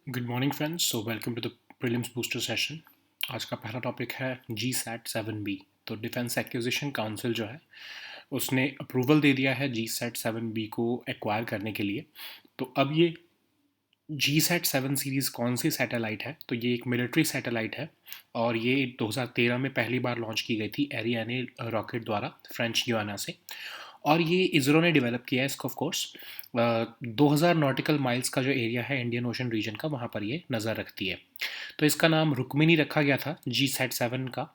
Good morning friends. So welcome to the prelims booster session. आज का पहला topic है GSAT 7B। तो डिफेंस एक्विजिशन काउंसिल जो है उसने अप्रूवल दे दिया है GSAT 7B को एक्वायर करने के लिए। तो अब ये GSAT 7 सीरीज़ कौन सी सैटेलाइट है? तो ये एक मिलिट्री सैटेलाइट है और ये 2013 में पहली बार लॉन्च की गई थी एरियाने रॉकेट द्वारा फ्रेंच गुयाना से। और ये इसरो ने डेवलप किया है इसको। ऑफ कोर्स 2000 नॉटिकल माइल्स का जो एरिया है इंडियन ओशन रीजन का, वहाँ पर ये नज़र रखती है। तो इसका नाम रुक्मिनी रखा गया था GSAT 7 का।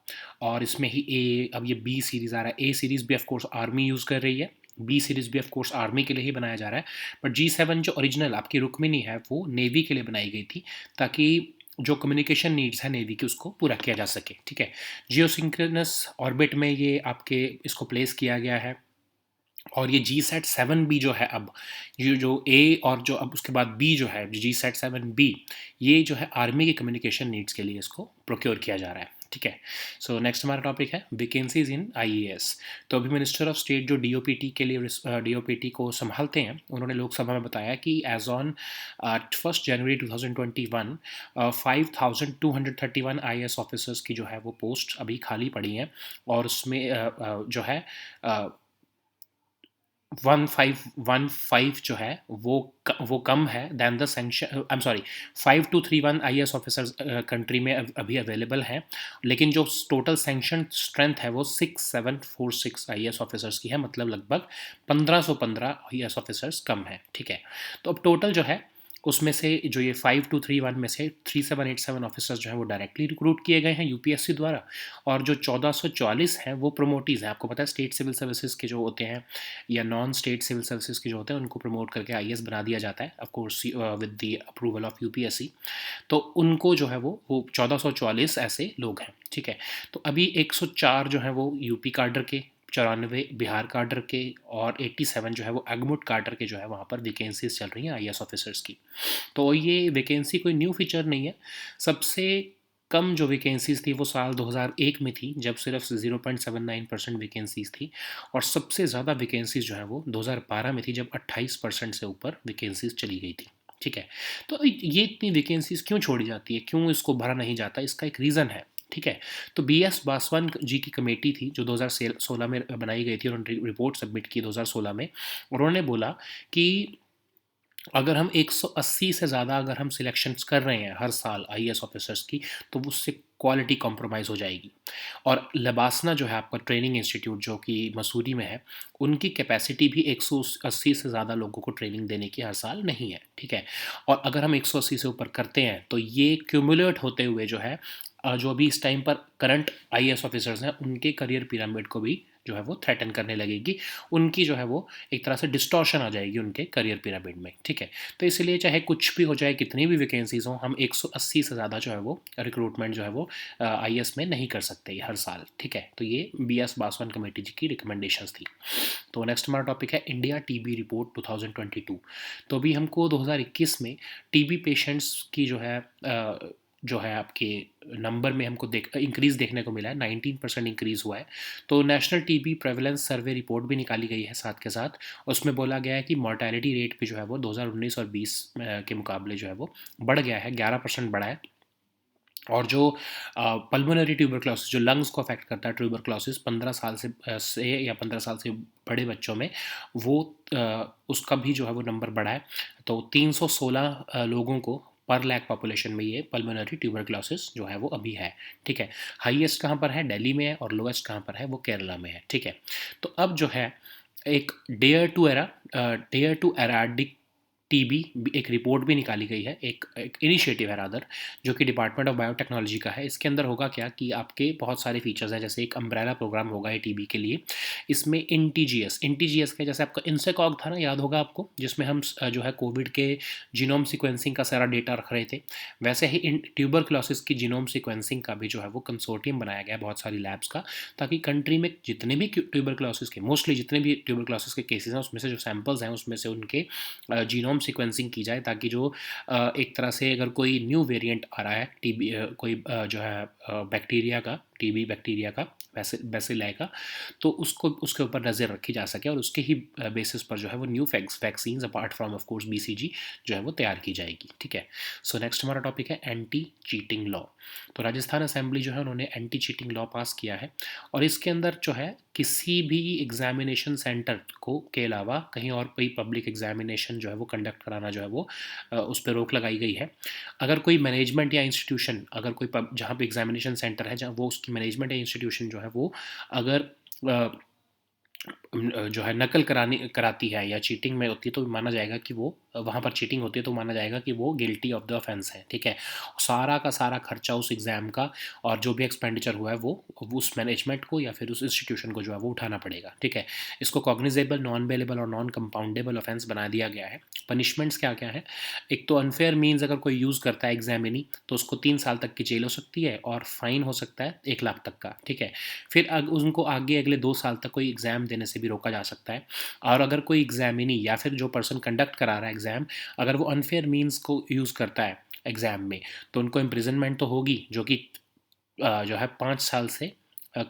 और इसमें ही अब ये बी सीरीज़ आ रहा है। ए सीरीज़ भी ऑफ कोर्स आर्मी यूज़ कर रही है, बी सीरीज़ भी ऑफ कोर्स आर्मी के लिए ही बनाया जा रहा है। बट G7 जो ओरिजिनल आपकी रुक्मिनी है वो नेवी के लिए बनाई गई थी, ताकि जो कम्युनिकेशन नीड्स है नेवी की उसको पूरा किया जा सके। ठीक है, जियोसिंक्रोनस ऑर्बिट में ये आपके इसको प्लेस किया गया है। और ये GSAT 7B जो है, अब ये जो ए और जो अब उसके बाद बी जो है GSAT 7B, ये जो है आर्मी के कम्युनिकेशन नीड्स के लिए इसको प्रोक्योर किया जा रहा है। ठीक है। सो नेक्स्ट हमारा टॉपिक है वैकेंसीज इन IAS। तो अभी मिनिस्टर ऑफ स्टेट जो DOPT के लिए DOPT को संभालते हैं, उन्होंने लोकसभा में बताया कि एज ऑन 1 जनवरी 2021 5231 IAS ऑफिसर्स की जो है वो पोस्ट अभी खाली पड़ी हैं। और उसमें जो है 1515 जो है वो कम है than the sanction. I am sorry, 5231 IAS officers country में अभी अवेलेबल हैं, लेकिन जो टोटल सेंक्शन स्ट्रेंथ है वो 6746 IAS ऑफिसर्स की है, मतलब लगभग 1515 IAS ऑफिसर्स कम है। ठीक है। तो अब टोटल जो है उसमें से जो ये 5231 में से 3787 ऑफिसर्स जो हैं वो डायरेक्टली रिक्रूट किए गए हैं UPSC द्वारा। और जो 1444 हैं वो प्रोमोटीज़ हैं। आपको पता है स्टेट सिविल सर्विसेज के जो होते हैं या नॉन स्टेट सिविल सर्विसेज के जो होते हैं उनको प्रमोट करके IAS बना दिया जाता है, of course with the approval of UPSC। तो उनको जो है वो 1444 ऐसे लोग हैं। ठीक है। तो अभी 104 जो है वो यूपी काडर के, 94 बिहार काडर के और 87 जो है वो अगमुट काडर के जो है वहाँ पर वैकेंसीज चल रही हैं IAS ऑफिसर्स की। तो ये वैकेंसी कोई न्यू फीचर नहीं है। सबसे कम जो वैकेंसीज थी वो साल 2001 में थी, जब सिर्फ 0.79% वैकेंसीज थी। और सबसे ज़्यादा वैकेंसीज जो है वो 2012 में थी, जब 28% से ऊपर वैकेंसीज चली गई थी। ठीक है। तो ये इतनी वैकेंसीज क्यों छोड़ी जाती है, क्यों इसको भरा नहीं जाता, इसका एक रीज़न है। ठीक है। तो BS बासवान जी की कमेटी थी जो 2016 में बनाई गई थी, उन्होंने रिपोर्ट सबमिट की 2016 में। उन्होंने बोला कि अगर हम 180 से ज़्यादा अगर हम सिलेक्शंस कर रहे हैं हर साल IAS ऑफिसर्स की, तो उससे क्वालिटी कॉम्प्रोमाइज़ हो जाएगी। और लबासना जो है आपका ट्रेनिंग इंस्टीट्यूट जो कि मसूरी में है, उनकी कैपेसिटी भी 180 से ज़्यादा लोगों को ट्रेनिंग देने की हर साल नहीं है। ठीक है। और अगर हम 180 से ऊपर करते हैं तो ये क्यूमुलेट होते हुए जो है जो अभी इस टाइम पर करंट IAS ऑफिसर्स हैं उनके करियर पिरामिड को भी जो है वो थ्रेटन करने लगेगी। उनकी जो है वो एक तरह से डिस्टॉर्शन आ जाएगी उनके करियर पिरामिड में। ठीक है। तो इसलिए चाहे कुछ भी हो जाए, कितनी भी वैकेंसीज हों, हम 180 से ज़्यादा जो है वो रिक्रूटमेंट जो है वो IAS में नहीं कर सकते हर साल। ठीक है। तो ये BS बासवान कमेटी जी की रिकमेंडेशंस थी। तो नेक्स्ट हमारा टॉपिक है इंडिया TB रिपोर्ट 2022। तो अभी हमको 2021 में TB पेशेंट्स की जो है आपके नंबर में हमको इंक्रीज़ देखने को मिला है। 19% इंक्रीज़ हुआ है। तो national TB prevalence survey report भी निकाली गई है साथ के साथ। उसमें बोला गया है कि मॉर्टेलिटी रेट भी जो है वो 2019 और 20 के मुकाबले जो है वो बढ़ गया है, 11% बढ़ा है। और जो पल्मोनरी ट्यूबरक्लोसिस जो लंग्स को अफेक्ट करता है, ट्यूबरक्लोसिस 15 साल से या 15 साल से बड़े बच्चों में, वो उसका भी जो है वो नंबर बढ़ा है। तो 316 लोगों को पर लैक पॉपुलेशन में ये पल्मोनरी ट्यूबरक्लोसिस जो है वो अभी है। ठीक है। हाईएस्ट कहाँ पर है? दिल्ली में है। और लोएस्ट कहाँ पर है? वो केरला में है। ठीक है। तो अब जो है एक डेयर टू एराडिक TB एक रिपोर्ट भी निकाली गई है, एक इनिशिएटिव है रादर, जो कि डिपार्टमेंट ऑफ बायोटेक्नोलॉजी का है। इसके अंदर होगा क्या कि आपके बहुत सारे फीचर्स हैं, जैसे एक अम्ब्रेला प्रोग्राम होगा ये TB के लिए। इसमें इंटीजीएस का, जैसे आपका इंसेकॉग था ना, याद होगा आपको, जिसमें हम जो है कोविड के जीनोम सिक्वेंसिंग का सारा डेटा रख रहे थे, वैसे ही इन ट्यूबरक्लोसिस की जीनोम सिक्वेंसिंग का भी जो है वो कंसोर्टियम बनाया गया है बहुत सारी लैब्स का, ताकि कंट्री में जितने भी ट्यूबरक्लोसिस के मोस्टली जितने भी ट्यूबरक्लोसिस के केसेस हैं उसमें से जो सैंपल्स हैं उसमें से उनके जीनोम सीक्वेंसिंग की जाए, ताकि जो एक तरह से अगर कोई न्यू वेरिएंट आ रहा है TB कोई जो है बैक्टीरिया का टीबी बैक्टीरिया का बैसिलाई का, तो उसको उसके ऊपर नज़र रखी जा सके और उसके ही बेसिस पर जो है वो new vaccines apart from of course BCG जो है वो तैयार की जाएगी। ठीक है। सो नेक्स्ट हमारा टॉपिक है एंटी चीटिंग लॉ। तो राजस्थान असेंबली जो है उन्होंने एंटी चीटिंग लॉ पास किया है और इसके अंदर जो है किसी भी एग्जामिनेशन सेंटर को के अलावा कहीं और कोई पब्लिक एग्जामिनेशन जो है वो कंडक्ट कराना जो है वो उस पर रोक लगाई गई है। अगर कोई मैनेजमेंट या इंस्टीट्यूशन, अगर कोई जहाँ पे एग्जामिनेशन सेंटर है जहाँ वो उसकी मैनेजमेंट या इंस्टीट्यूशन जो है वो अगर जो है नकल कराती है या चीटिंग में होती है तो माना जाएगा कि वो वहाँ पर चीटिंग होती है तो माना जाएगा कि वो गिल्टी ऑफ द ऑफेंस है। ठीक है। सारा का सारा खर्चा उस एग्ज़ाम का और जो भी एक्सपेंडिचर हुआ है वो उस मैनेजमेंट को या फिर उस इंस्टीट्यूशन को जो है वो उठाना पड़ेगा। ठीक है। इसको कॉग्निजेबल, नॉन बेलेबल और नॉन कंपाउंडेबल ऑफेंस बना दिया गया है। पनिशमेंट्स क्या क्या है? एक तो अनफेयर मीन्स अगर कोई यूज़ करता है एग्जामिनी तो उसको 3 साल तक की जेल हो सकती है और फाइन हो सकता है 1 लाख तक का। ठीक है। फिर उनको आगे अगले 2 साल तक कोई एग्ज़ाम देने से भी रोका जा सकता है। और अगर कोई एग्जामिनी या फिर जो पर्सन कंडक्ट करा रहा है एग्ज़ाम, अगर वो अनफेयर मीन्स को यूज़ करता है एग्ज़ाम में तो उनको इम्प्रिजनमेंट तो होगी जो कि जो है 5 साल से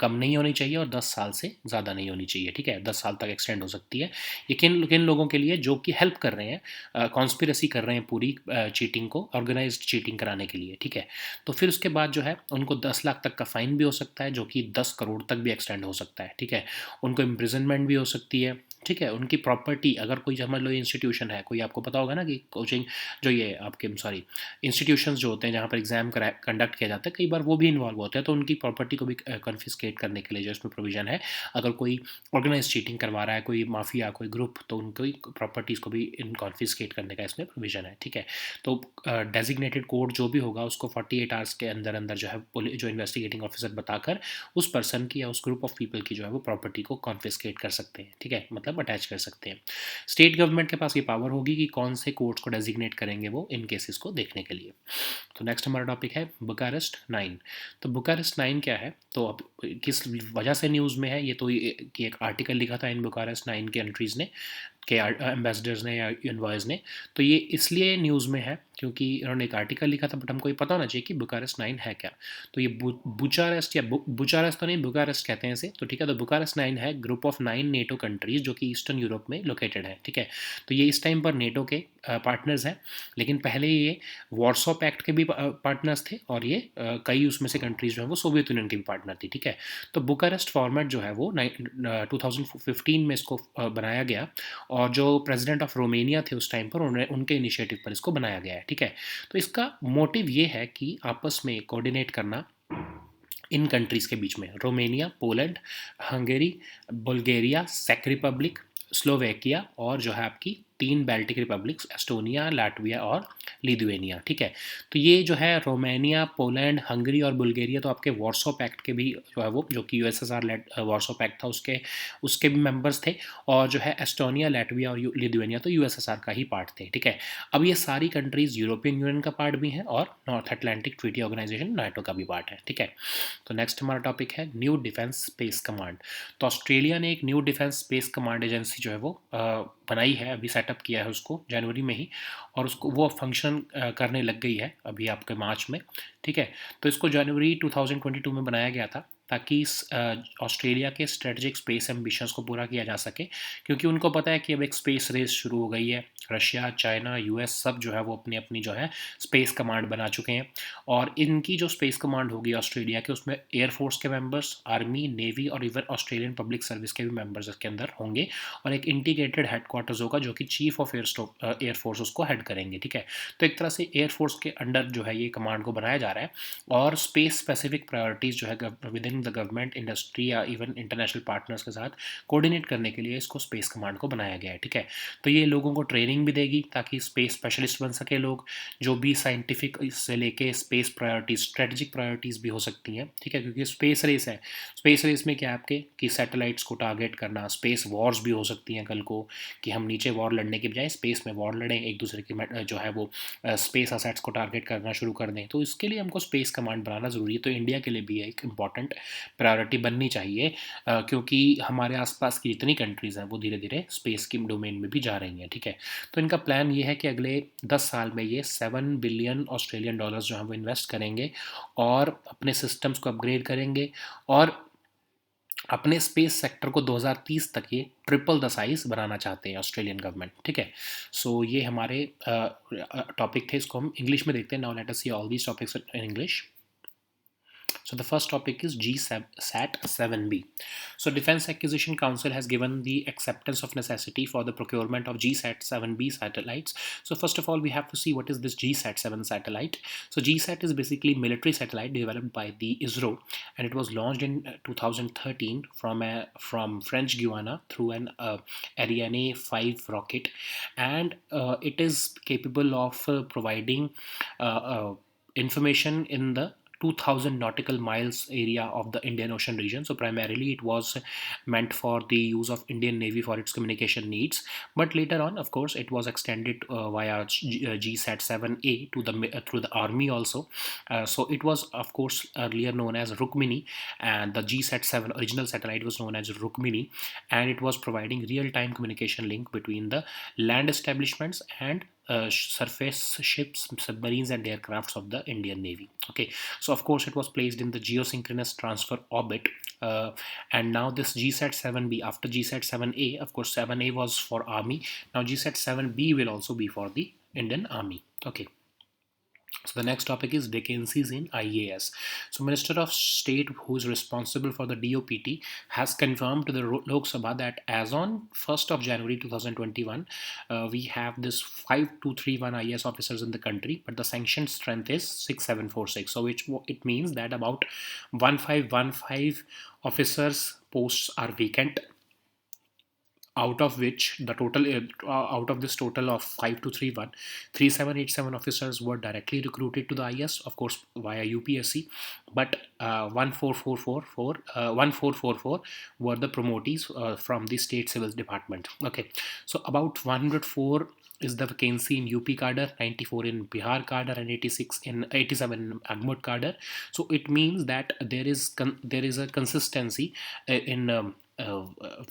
कम नहीं होनी चाहिए और 10 साल से ज़्यादा नहीं होनी चाहिए। ठीक है। 10 साल तक एक्सटेंड हो सकती है। ये किन किन लोगों के लिए? जो कि हेल्प कर रहे हैं, कॉन्स्पिरसी कर रहे हैं पूरी चीटिंग को, ऑर्गेनाइज्ड चीटिंग कराने के लिए। ठीक है। तो फिर उसके बाद जो है उनको 10 लाख तक का फाइन भी हो सकता है जो कि 10 करोड़ तक भी एक्सटेंड हो सकता है। ठीक है। उनको इम्प्रिजनमेंट भी हो सकती है। ठीक है। उनकी प्रॉपर्टी, अगर कोई समझ लो इंस्टीट्यूशन है, कोई आपको पता होगा ना कि कोचिंग जो ये आपके सॉरी इंस्टीट्यूशंस जो होते हैं जहाँ पर एग्जाम कंडक्ट किया जाता है, कई बार वो भी इन्वॉल्व होते हैं तो उनकी प्रॉपर्टी को भी कन्फिस्केट करने के लिए जो इसमें प्रोविजन है। अगर कोई ऑर्गेनाइज चीटिंग करवा रहा है, कोई माफिया, कोई ग्रुप, तो उनकी प्रॉपर्टीज़ को भी इन कॉन्फिस्केट करने का इसमें प्रोविजन है। ठीक है। तो डेजिग्नेटेड कोर्ट जो भी होगा उसको 48 आवर्स के अंदर अंदर जो है जो इन्वेस्टिगेटिंग ऑफिसर बताकर उस पर्सन की या उस ग्रुप ऑफ पीपल की जो है वो प्रॉपर्टी को कॉन्फिस्केट कर सकते हैं। ठीक है। मतलब अटैच कर सकते हैं। स्टेट गवर्नमेंट के पास ये पावर होगी कि कौन से कोर्ट्स को डेजिग्नेट करेंगे वो इन केसेस को देखने के लिए। तो नेक्स्ट हमारा टॉपिक है बुकारेस्ट 9। तो बुकारेस्ट 9 क्या है? तो अब किस वजह से न्यूज़ में है ये? तो कि एक आर्टिकल लिखा था इन बुकारेस्ट 9 के कंट्रीज़ ने, के एम्बेसडर्स ने या इन्वॉयज़ ने। तो ये इसलिए न्यूज़ में है क्योंकि इन्होंने एक आर्टिकल लिखा था, बट हमको ये पता होना चाहिए कि बुकारेस्ट 9 है क्या। तो ये बुचारेस्ट या बुचारेस्ट तो नहीं, बुकारेस्ट कहते हैं इसे। तो ठीक है। तो बुकारेस्ट 9 है ग्रुप ऑफ 9 नेटो कंट्रीज़ जो कि ईस्टर्न यूरोप में लोकेटेड है। ठीक है। तो ये इस टाइम पर नेटो के पार्टनर्स हैं, लेकिन पहले ये वॉर्सो पैक्ट के भी पार्टनर्स थे और ये कई उसमें से कंट्रीज़ जो है वो सोवियत यूनियन के भी पार्टनर थी। ठीक है। तो बुकारेस्ट फॉर्मेट जो है वो 2015 में इसको बनाया गया और जो प्रेसिडेंट ऑफ रोमेनिया थे उस टाइम पर उनके इनिशिएटिव पर इसको बनाया गया है। ठीक है। तो इसका मोटिव ये है कि आपस में कोऑर्डिनेट करना इन कंट्रीज़ के बीच में, रोमेनिया, पोलैंड, हंगरी, बुल्गारिया, सेक रिपब्लिक, स्लोवेकिया और जो है आपकी 3 बाल्टिक रिपब्लिक्स, एस्टोनिया, लाटविया और लिथुएनिया। ठीक है। तो ये जो है रोमानिया, पोलैंड, हंगरी और बुल्गारिया तो आपके वॉर्सो पैक्ट के भी जो है वो, जो कि यूएसएसआर लेड वॉर्सो पैक्ट था उसके भी मेंबर्स थे। और जो है एस्टोनिया, लाटविया और लिथुएनिया तो यूएसएसआर का ही पार्ट थे। ठीक है। अब ये सारी कंट्रीज़ यूरोपियन यूनियन का पार्ट भी हैं और North Atlantic Treaty Organization NATO का भी पार्ट है। ठीक है। तो नेक्स्ट हमारा टॉपिक है न्यू डिफेंस स्पेस कमांड। तो ऑस्ट्रेलिया ने एक new defence space command agency जो है वो बनाई है, अभी सेटअप किया है उसको जनवरी में ही, और उसको वो फंक्शन करने लग गई है अभी आपके मार्च में। ठीक है। तो इसको जनवरी 2022 में बनाया गया था ताकि ऑस्ट्रेलिया के स्ट्रेटजिक स्पेस एम्बिशंस को पूरा किया जा सके, क्योंकि उनको पता है कि अब एक स्पेस रेस शुरू हो गई है। रशिया, चाइना, यूएस सब जो है वो अपनी अपनी जो है स्पेस कमांड बना चुके हैं और इनकी जो स्पेस कमांड होगी ऑस्ट्रेलिया के, उसमें एयरफोर्स के मेंबर्स, आर्मी, नेवी और इवन ऑस्ट्रेलियन पब्लिक सर्विस के भी मेंबर्स इसके अंदर होंगे और एक इंटीग्रेटेड हेडक्वार्टर्स होगा जो कि चीफ ऑफ एयरफोर्स उसको हेड करेंगे। ठीक है। तो एक तरह से एयरफोर्स के अंडर जो है ये कमांड को बनाया जा रहा है और स्पेस स्पेसिफिक प्रायोरिटीज़ जो है with in the government, industry या इवन इंटरनेशनल पार्टनर्स के साथ कोऑर्डिनेट करने के लिए इसको स्पेस कमांड को बनाया गया है। ठीक है। तो ये लोगों को ट्रेनिंग भी देगी ताकि स्पेस स्पेशलिस्ट बन सके लोग, जो भी साइंटिफिक से लेके स्पेस प्रायोरिटीज़, स्ट्रेटजिक प्रायोरिटीज़ भी हो सकती हैं। ठीक है। क्योंकि स्पेस रेस है, स्पेस रेस में क्या है आपके कि सैटेलाइट्स को टारगेट करना, स्पेस वॉर्स भी हो सकती हैं कल को, कि हम नीचे वॉर लड़ने के बजाय स्पेस में वॉर लड़ें, एक दूसरे की जो है वो स्पेस असेट्स को टारगेट करना शुरू कर दें। तो इसके लिए हमको स्पेस कमांड बनाना ज़रूरी है। तो इंडिया के लिए भी एक इंपॉर्टेंट प्रायोरिटी बननी चाहिए, क्योंकि हमारे आसपास की जितनी कंट्रीज़ हैं वो धीरे धीरे स्पेस की डोमेन में भी जा रही हैं, ठीक है। तो इनका प्लान ये है कि अगले 10 साल में ये 7 बिलियन ऑस्ट्रेलियन डॉलर्स जो हैं वो इन्वेस्ट करेंगे और अपने सिस्टम्स को अपग्रेड करेंगे और अपने स्पेस सेक्टर को 2030 तक ये ट्रिपल द साइज बनाना चाहते हैं ऑस्ट्रेलियन गवर्नमेंट, ठीक है। सो ये हमारे टॉपिक थे, इसको हम इंग्लिश में देखते हैं। Now let us see all these topics in English. So the first topic is GSAT 7B. So Defense Acquisition Council has given the acceptance of necessity for the procurement of GSAT 7B satellites. So first of all, we have to see what is this GSAT 7 satellite. So GSAT is basically military satellite developed by the ISRO, and it was launched in 2013 from French Guiana through an Ariane 5 rocket, and it is capable of providing information in the 2000 nautical miles area of the Indian Ocean region. So primarily it was meant for the use of Indian Navy for its communication needs, but later on, of course, it was extended via GSAT 7A to the through the army also. So it was, of course, earlier known as Rukmini, and the GSAT 7 original satellite was known as Rukmini, and it was providing real-time communication link between the land establishments and surface ships, submarines, and aircrafts of the Indian Navy. Okay, so of course it was placed in the geosynchronous transfer orbit, and now this GSAT 7B, after GSAT 7A, of course 7A was for Army, now GSAT 7B will also be for the Indian Army. Okay. So the next topic is vacancies in IAS. So Minister of State, who is responsible for the DOPT, has confirmed to the Lok Sabha that as on 1st of January 2021, we have this 5231 IAS officers in the country, but the sanctioned strength is 6746. So which it means that about 1515 officers posts are vacant, out of which the total out of this total of 5231, 3787 officers were directly recruited to the IS, of course via UPSC, but 1444 were the promotees from the state civil department. Okay, so about 104 is the vacancy in UP cadre, 94 in Bihar cadre, and 87 in Agmut cadre. So it means that there is a consistency in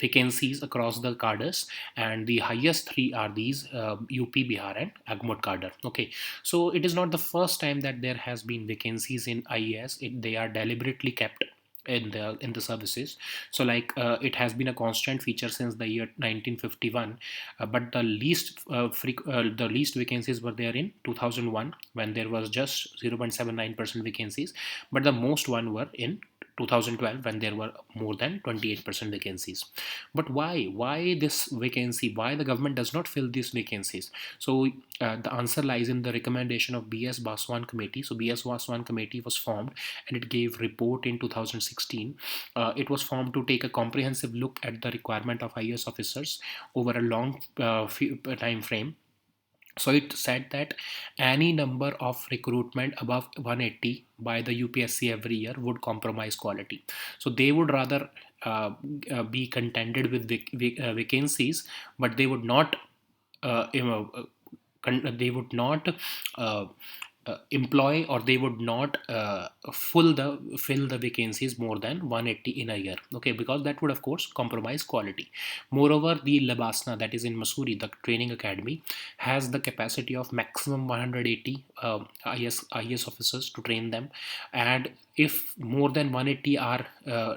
vacancies across the cadres, and the highest three are these UP, Bihar, and Agmut cadre. Okay, so it is not the first time that there has been vacancies in IAS. They are deliberately kept in the services. So like it has been a constant feature since the year 1951, but the least vacancies were there in 2001, when there was just 0.79% vacancies, but the most one were in 2012, when there were more than 28% vacancies. But why this vacancy, why the government does not fill these vacancies? So the answer lies in the recommendation of BS Baswan committee. So BS Baswan committee was formed, and it gave report in 2016. It was formed to take a comprehensive look at the requirement of IAS officers over a long time frame. So it said that any number of recruitment above 180 by the UPSC every year would compromise quality. So they would rather be contended with vacancies, but they would not they would not uh, employ, or they would not fill the vacancies more than 180 in a year. Okay, because that would of course compromise quality. Moreover, the Labasna, that is in Mussoorie, the training academy, has the capacity of maximum 180 IAS officers to train them, and if more than 180 are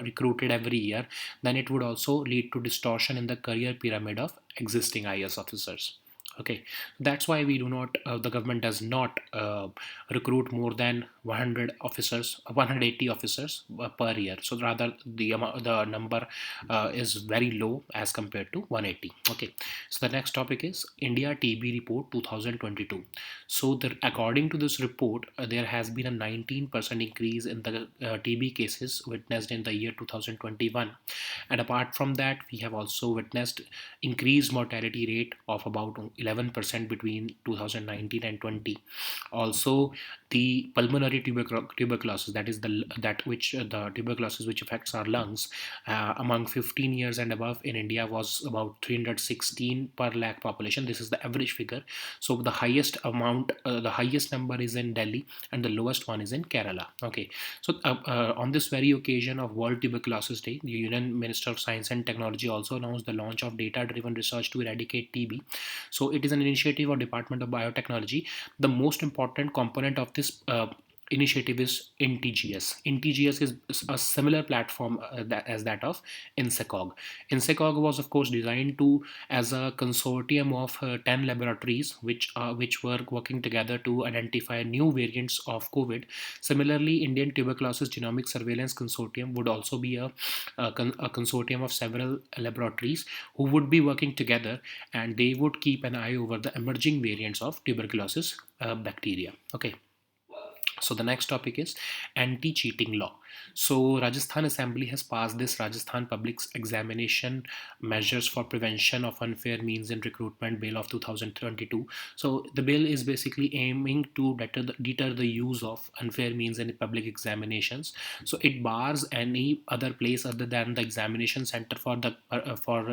recruited every year, then it would also lead to distortion in the career pyramid of existing IAS officers. Okay, that's why we do not the government does not recruit more than 180 officers per year. So rather the number is very low as compared to 180. Okay, so the next topic is India TB report 2022. So according to this report, there has been a 19% increase in the TB cases witnessed in the year 2021, and apart from that, we have also witnessed increased mortality rate of about 11% between 2019 and 20. Also, the pulmonary tuberculosis, that is the tuberculosis which affects our lungs, among 15 years and above in India was about 316 per lakh population. This is the average figure. So the highest number is in Delhi, and the lowest one is in Kerala. Okay, so on this very occasion of World Tuberculosis Day, the Union Minister of Science and Technology also announced the launch of data-driven research to eradicate TB. So it is an initiative of Department of Biotechnology. The most important component of this initiative is INTGS. INTGS is a similar platform as that of INSECOG. INSECOG was, of course, designed to as a consortium of 10 laboratories which were working together to identify new variants of COVID. Similarly, Indian Tuberculosis Genomic Surveillance Consortium would also be a consortium of several laboratories who would be working together, and they would keep an eye over the emerging variants of tuberculosis bacteria. Okay. So the next topic is anti-cheating law. So Rajasthan Assembly has passed this Rajasthan Public Examination Measures for Prevention of Unfair Means in Recruitment Bill of 2022. So the bill is basically aiming to deter the use of unfair means in public examinations. So it bars any other place other than the examination center for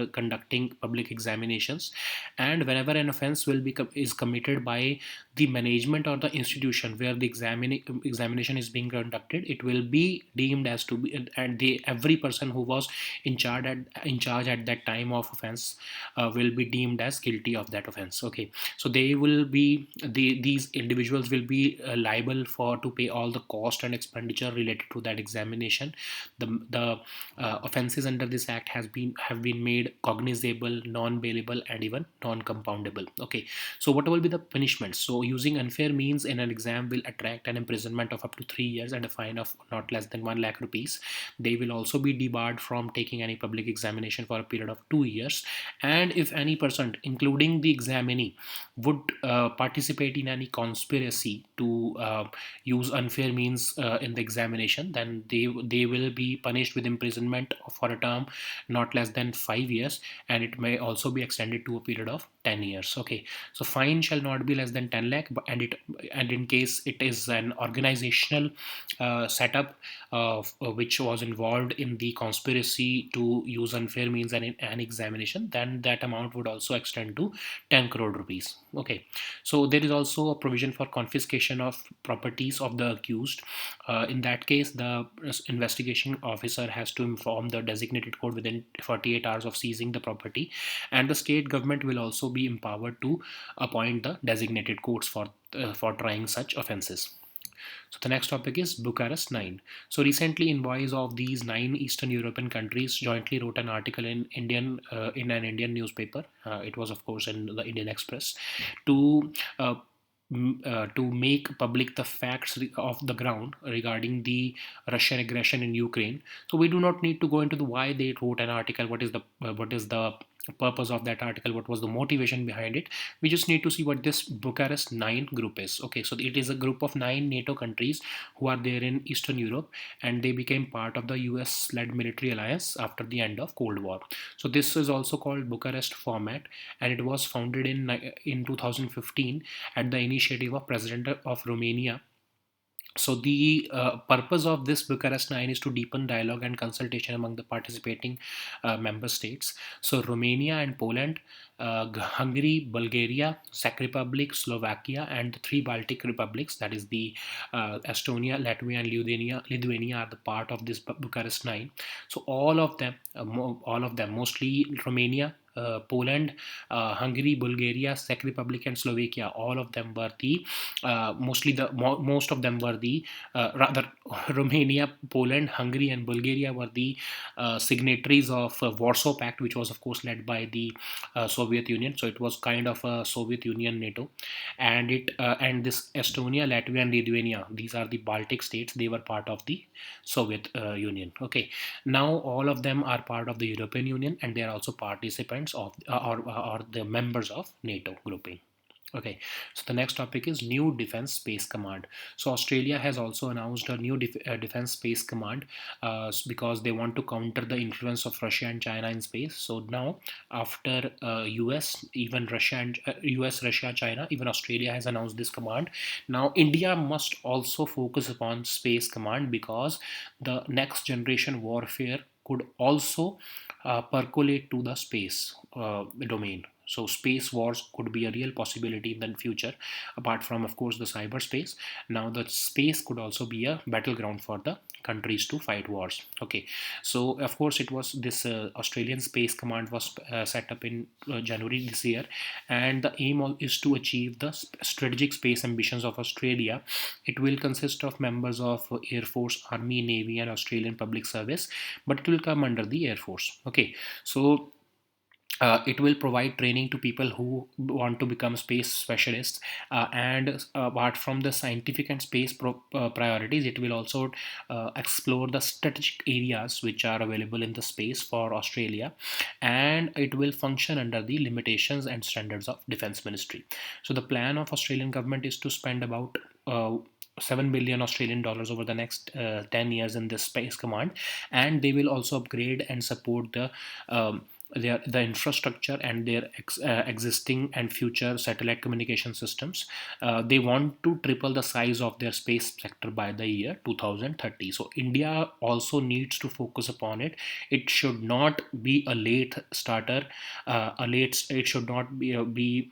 conducting public examinations. And whenever an offence is committed by the management or the institution where the examination is being conducted, it will be deemed as to be, and every person who was in charge at that time of offense will be deemed as guilty of that offense. Okay, so these individuals will be liable for to pay all the cost and expenditure related to that examination. The offenses under this act have been made cognizable, non-bailable, and even non-compoundable. Okay, so what will be the punishment? So using unfair means in an exam will attract an imprisonment of up to 3 years and a fine of not less than 1 lakh rupees. They will also be debarred from taking any public examination for a period of 2 years. And if any person, including the examinee, would participate in any conspiracy to use unfair means in the examination, then they will be punished with imprisonment for a term not less than 5 years, and it may also be extended to a period of 10 years. Okay, so fine shall not be less than 10 lakh, and in case it is an organizational setup which was involved in the conspiracy to use unfair means in an examination, then that amount would also extend to 10 crore rupees. Okay, so there is also a provision for confiscation of properties of the accused. In that case, the investigation officer has to inform the designated court within 48 hours of seizing the property, and the state government will also be empowered to appoint the designated courts for trying such offences. So the next topic is Bucharest 9. So recently, envoys of these 9 Eastern European countries jointly wrote an article in an Indian newspaper. It was, of course, in the Indian Express, to to make public the facts of the ground regarding the Russian aggression in Ukraine. So we do not need to go into the why they wrote an article. What is the purpose of that article? What was the motivation behind it? We just need to see what this Bucharest 9 group is. Okay, so it is a group of 9 NATO countries who are there in Eastern Europe, and they became part of the US-led military alliance after the end of Cold War. So this is also called Bucharest format, and it was founded in 2015 at the initiative of President of Romania. So the purpose of this Bucharest 9 is to deepen dialogue and consultation among the participating member states. So Romania and Poland, Hungary, Bulgaria, Czech Republic, Slovakia, and the 3 Baltic republics, that is the Estonia, Latvia, and Lithuania are the part of this Bucharest 9. So all of them, mostly Romania, Poland, Hungary, Bulgaria, Czech Republic, and Slovakia. All of them were the most of them were the rather Romania, Poland, Hungary, and Bulgaria were the signatories of Warsaw Pact, which was, of course, led by the Soviet Union. So it was kind of a Soviet Union NATO, and this Estonia, Latvia, and Lithuania. These are the Baltic states. They were part of the Soviet Union. Okay, now all of them are part of the European Union, and they are also participants of or the members of NATO grouping. Okay, so the next topic is new Defense Space Command. So Australia has also announced a new Defense Space Command because they want to counter the influence of Russia and China in space. So now, after US, even Russia and US, Russia, China, even Australia has announced this command. Now India must also focus upon Space Command because the next generation warfare could also percolate to the space domain. So space wars could be a real possibility in the future, apart from, of course, the cyberspace. Now the space could also be a battleground for the countries to fight wars. Okay, so of course it was this Australian Space Command was set up in January this year, and the aim is to achieve the strategic space ambitions of Australia. It will consist of members of Air Force, Army, Navy, and Australian Public Service, but it will come under the Air Force. Okay, so it will provide training to people who want to become space specialists, and apart from the scientific and space priorities, it will also explore the strategic areas which are available in the space for Australia, and it will function under the limitations and standards of Defence Ministry. So the plan of Australian government is to spend about 7 billion Australian dollars over the next 10 years in this space command, and they will also upgrade and support the infrastructure and their existing and future satellite communication systems. They want to triple the size of their space sector by the year 2030. So India also needs to focus upon it. It should not be a late starter. It should not be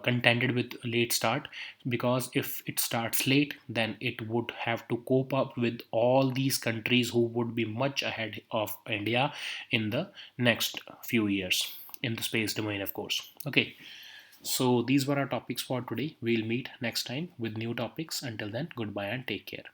contended with a late start, because if it starts late, then it would have to cope up with all these countries who would be much ahead of India in the next few years in the space domain, of course. Okay, so these were our topics for today. We'll meet next time with new topics. Until then, goodbye and take care.